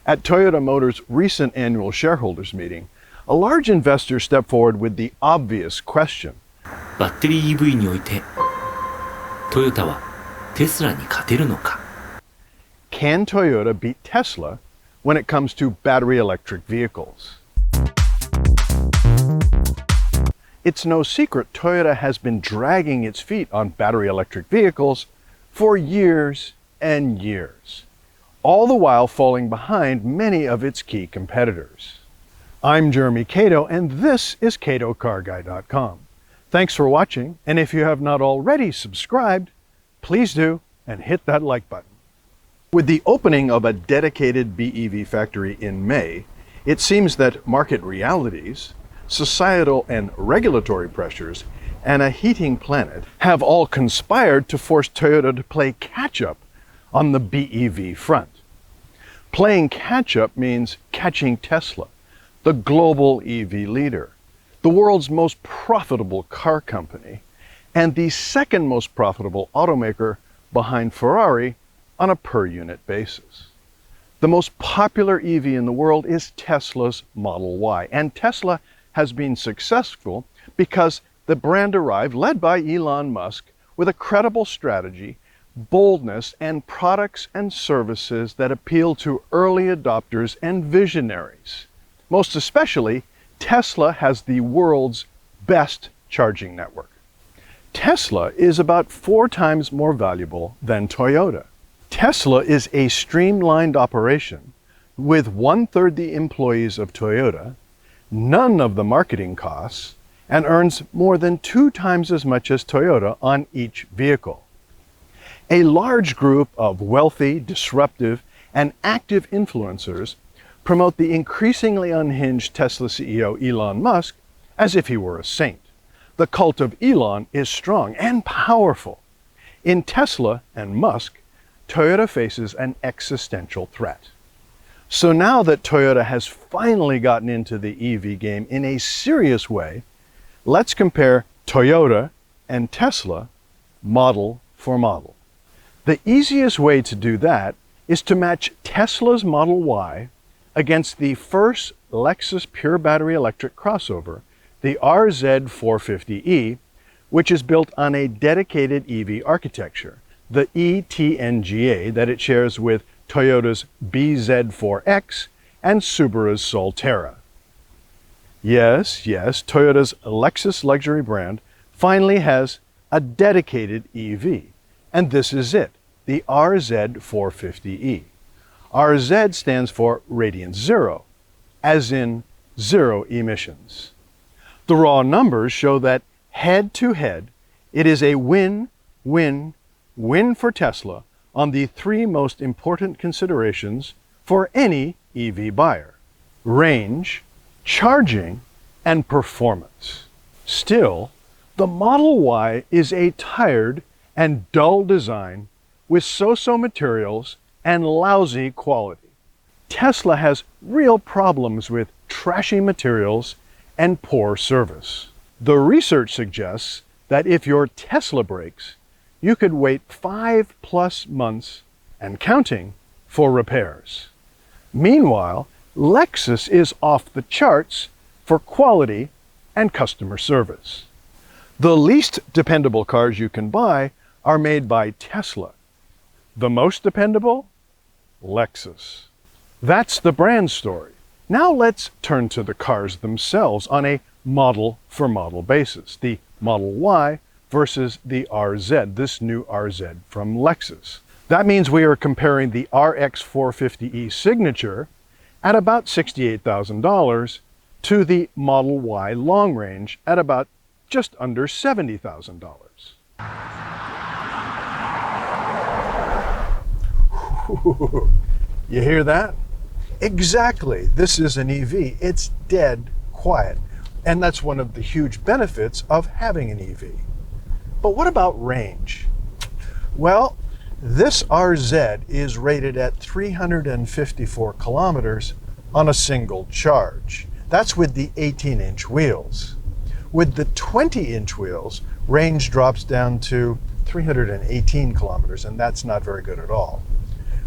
At Toyota Motors' recent annual shareholders meeting, a large investor stepped forward with the obvious question. バッテリー EV において、トヨタはテスラに勝てるのか? Can Toyota beat Tesla when it comes to battery electric vehicles? It's no secret Toyota has been dragging its feet on battery electric vehicles for years and years, all the while falling behind many of its key competitors. I'm Jeremy Cato, and this is CatoCarGuy.com. Thanks for watching, and if you have not already subscribed, please do and hit that like button. With the opening of a dedicated BEV factory in May, it seems that market realities, societal and regulatory pressures, and a heating planet have all conspired to force Toyota to play catch-up on the BEV front. Playing catch-up means catching Tesla, the global EV leader, the world's most profitable car company, and the second most profitable automaker behind Ferrari on a per-unit basis. The most popular EV in the world is Tesla's Model Y, and Tesla has been successful because the brand arrived, led by Elon Musk, with a credible strategy, boldness, and products and services that appeal to early adopters and visionaries. Most especially, Tesla has the world's best charging network. Tesla is about 4 times more valuable than Toyota. Tesla is a streamlined operation with 1/3 the employees of Toyota, none of the marketing costs, and earns more than 2 times as much as Toyota on each vehicle. A large group of wealthy, disruptive, and active influencers promote the increasingly unhinged Tesla CEO Elon Musk as if he were a saint. The cult of Elon is strong and powerful. In Tesla and Musk, Toyota faces an existential threat. So now that Toyota has finally gotten into the EV game in a serious way, let's compare Toyota and Tesla model for model. The easiest way to do that is to match Tesla's Model Y against the first Lexus pure battery electric crossover, the RZ450e, which is built on a dedicated EV architecture, the eTNGA that it shares with Toyota's BZ4X and Subaru's Solterra. Yes, Toyota's Lexus luxury brand finally has a dedicated EV, and this is it, the RZ450e. RZ stands for Radiant Zero, as in zero emissions. The raw numbers show that head-to-head, it is a win-win-win for Tesla on the 3 most important considerations for any EV buyer: range, charging, and performance. Still, the Model Y is a tired and dull design with so-so materials and lousy quality. Tesla has real problems with trashy materials and poor service. The research suggests that if your Tesla breaks, you could wait 5+ months and counting for repairs. Meanwhile, Lexus is off the charts for quality and customer service. The least dependable cars you can buy are made by Tesla. The most dependable? Lexus. That's the brand story. Now let's turn to the cars themselves on a model-for-model basis. The Model Y versus the RZ, this new RZ from Lexus. That means we are comparing the RX 450e Signature at about $68,000 to the Model Y Long Range at about just under $70,000. You hear that? Exactly. This is an EV. It's dead quiet. And that's one of the huge benefits of having an EV. But what about range? Well, this RZ is rated at 354 kilometers on a single charge. That's with the 18-inch wheels. With the 20-inch wheels, range drops down to 318 kilometers, and that's not very good at all.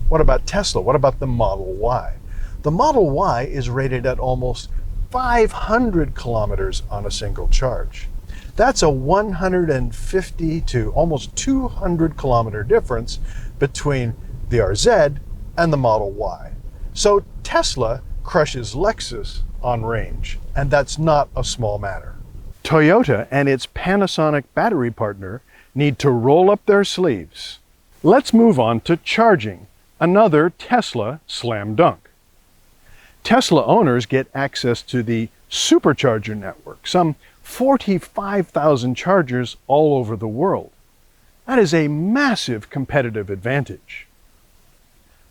What about Tesla? What about the Model Y? The Model Y is rated at almost 500 kilometers on a single charge. That's a 150 to almost 200 kilometer difference between the RZ and the Model Y. So Tesla crushes Lexus on range, and that's not a small matter. Toyota and its Panasonic battery partner need to roll up their sleeves. Let's move on to charging, another Tesla slam dunk. Tesla owners get access to the supercharger network, some 45,000 chargers all over the world. That is a massive competitive advantage.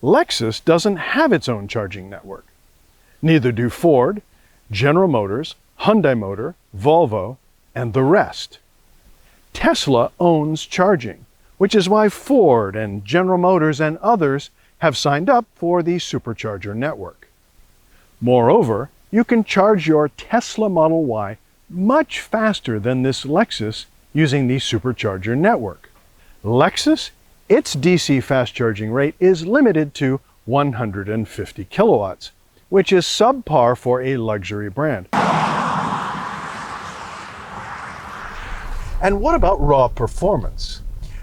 Lexus doesn't have its own charging network. Neither do Ford, General Motors, Hyundai Motor, Volvo, and the rest. Tesla owns charging, which is why Ford and General Motors and others have signed up for the supercharger network. Moreover, you can charge your Tesla Model Y much faster than this Lexus using the supercharger network. Lexus, its DC fast charging rate is limited to 150 kilowatts, which is subpar for a luxury brand. And what about raw performance?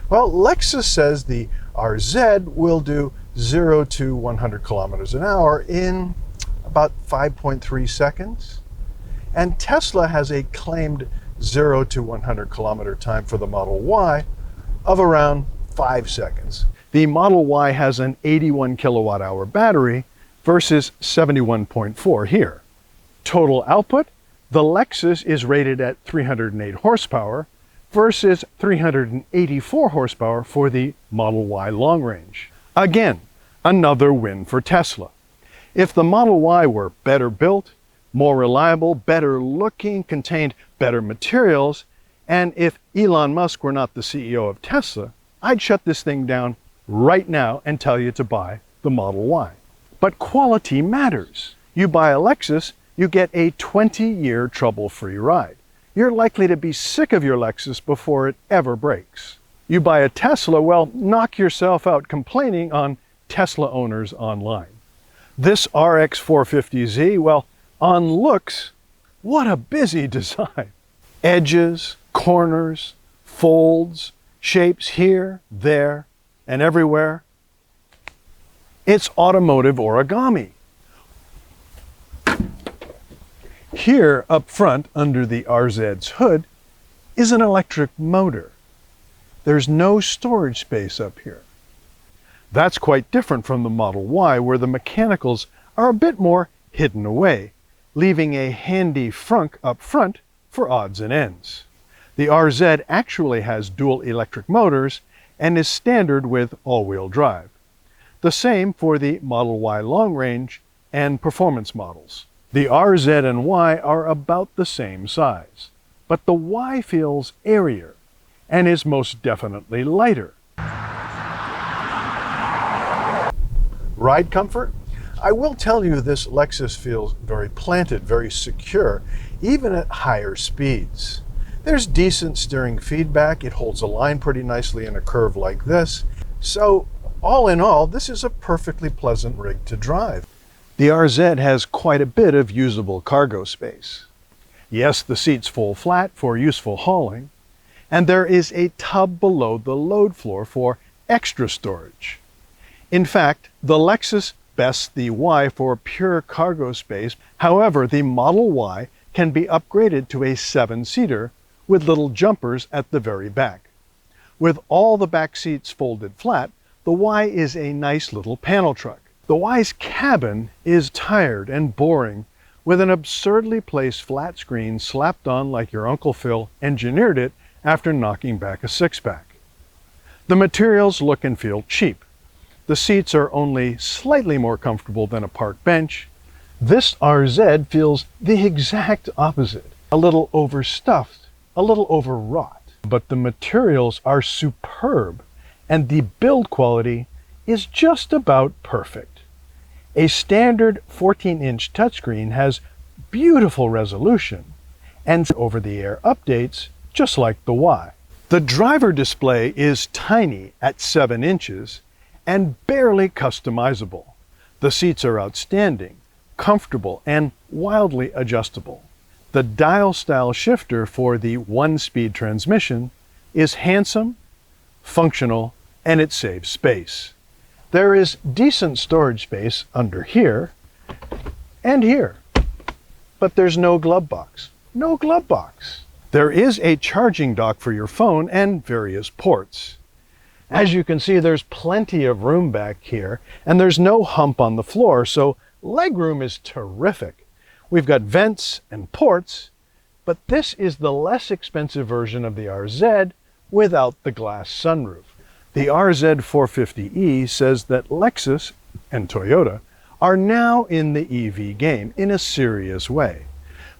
Well, Lexus says the RZ will do 0 to 100 kilometers an hour in about 5.3 seconds. And Tesla has a claimed 0 to 100 kilometer time for the Model Y of around 5 seconds. The Model Y has an 81 kilowatt hour battery versus 71.4 here. Total output, the Lexus is rated at 308 horsepower versus 384 horsepower for the Model Y long range. Again, another win for Tesla. If the Model Y were better built, more reliable, better looking, contained better materials, and if Elon Musk were not the CEO of Tesla, I'd shut this thing down right now and tell you to buy the Model Y. But quality matters. You buy a Lexus, you get a 20-year trouble-free ride. You're likely to be sick of your Lexus before it ever breaks. You buy a Tesla, well, knock yourself out complaining on Tesla owners online. This RX 450Z, well, on looks, what a busy design. Edges, corners, folds, shapes here, there, and everywhere. It's automotive origami. Here up front, under the RZ's hood, is an electric motor. There's no storage space up here. That's quite different from the Model Y, where the mechanicals are a bit more hidden away, leaving a handy frunk up front for odds and ends. The RZ actually has dual electric motors and is standard with all-wheel drive. The same for the Model Y long range and performance models. The RZ and Y are about the same size, but the Y feels airier and is most definitely lighter. Ride comfort? I will tell you this Lexus feels very planted, very secure, even at higher speeds. There's decent steering feedback. It holds a line pretty nicely in a curve like this. So all in all, this is a perfectly pleasant rig to drive. The RZ has quite a bit of usable cargo space. Yes, the seats fold flat for useful hauling, and there is a tub below the load floor for extra storage. In fact, the Lexus bests the Y for pure cargo space. However, the Model Y can be upgraded to a 7-seater with little jumpers at the very back. With all the back seats folded flat, the Y is a nice little panel truck. The Y's cabin is tired and boring, with an absurdly placed flat screen slapped on like your Uncle Phil engineered it after knocking back a six-pack. The materials look and feel cheap. The seats are only slightly more comfortable than a park bench. This RZ feels the exact opposite, a little overstuffed, a little overwrought. But the materials are superb, and the build quality is just about perfect. A standard 14-inch touchscreen has beautiful resolution and over-the-air updates just like the Y. The driver display is tiny at 7 inches and barely customizable. The seats are outstanding, comfortable, and wildly adjustable. The dial-style shifter for the one-speed transmission is handsome, functional, and it saves space. There is decent storage space under here and here, but there's no glove box. No glove box. There is a charging dock for your phone and various ports. As you can see, there's plenty of room back here, and there's no hump on the floor, so legroom is terrific. We've got vents and ports, but this is the less expensive version of the RZ without the glass sunroof. The RZ450e says that Lexus and Toyota are now in the EV game in a serious way.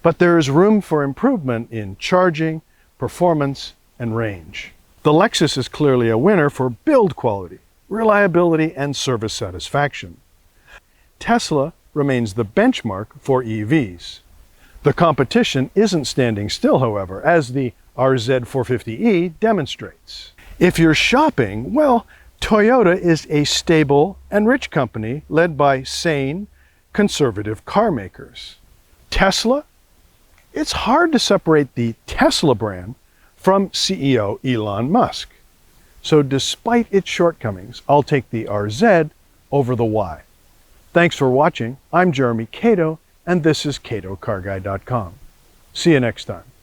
But there is room for improvement in charging, performance, and range. The Lexus is clearly a winner for build quality, reliability, and service satisfaction. Tesla remains the benchmark for EVs. The competition isn't standing still, however, as the RZ450e demonstrates. If you're shopping, well, Toyota is a stable and rich company led by sane, conservative car makers. Tesla? It's hard to separate the Tesla brand from CEO Elon Musk. So despite its shortcomings, I'll take the RZ over the Y. Thanks for watching. I'm Jeremy Cato, and this is CatoCarGuy.com. See you next time.